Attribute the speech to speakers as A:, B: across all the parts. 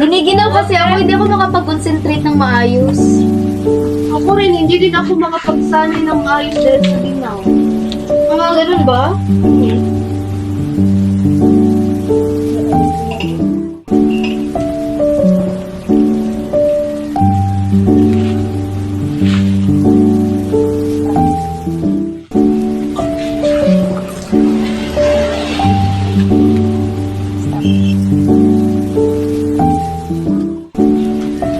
A: Giniginaw kasi ako, hindi ako makapag-concentrate ng maayos.
B: Ako rin, hindi din ako makapagsanay ng maayos dahil sa ginaw.
A: Mga ganun ba?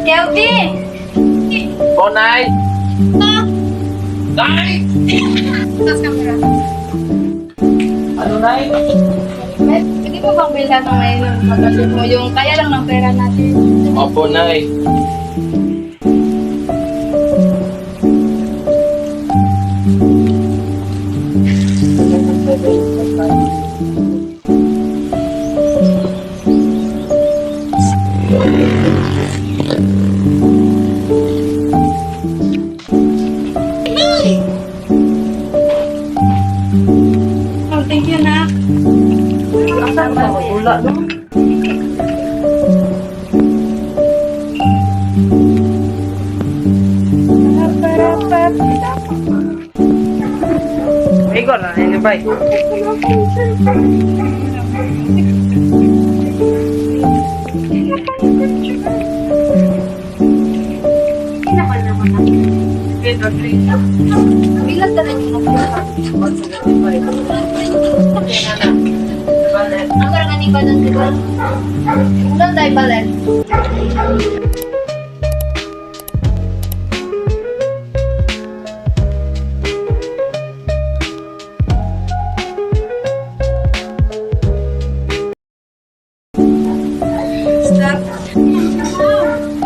A: Kelvin!
C: Oh, Nay! Nay!
A: Tapos camera.
C: Ano, Nay?
A: Pwede mo bang bilhan ng ngayon ng pagkasin mo? Yung kaya lang ng pera natin.
C: Opo, Nay.
A: Oh, thank you, Nak.
B: Asan ba? Wala, no?
C: Ikaw na, ini ba?
A: Bilang ka na yung ang karang ba ng diba? Ulang tayo balen.
B: Stop.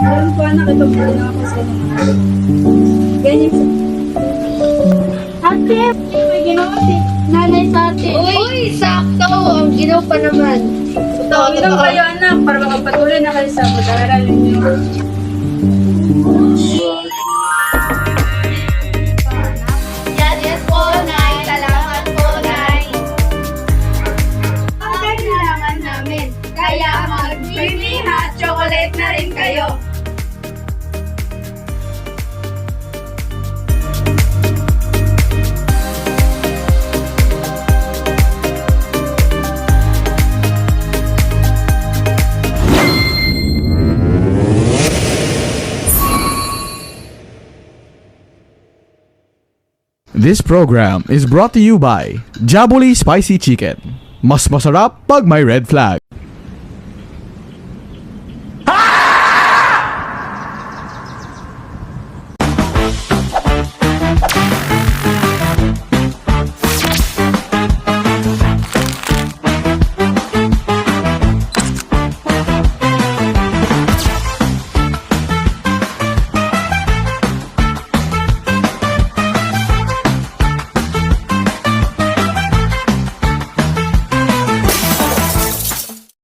B: Alam ko, anak, ito muna na ako sa mga. Ganyan sa... Ate, may ginawa si nanay sa ate.
A: Uy, sakto! Ang ginaw pa naman.
B: Tawagin lang kayo, anak, para makapatuloy na kayo sa pag-aaral ninyo.
A: Yes po, Nay. Salamat po, Nay.
B: Ang kailangan namin, kaya mag-creamy hot chocolate na rin kayo.
D: This program is brought to you by Jabuli Spicy Chicken. Mas masarap pag may red flag.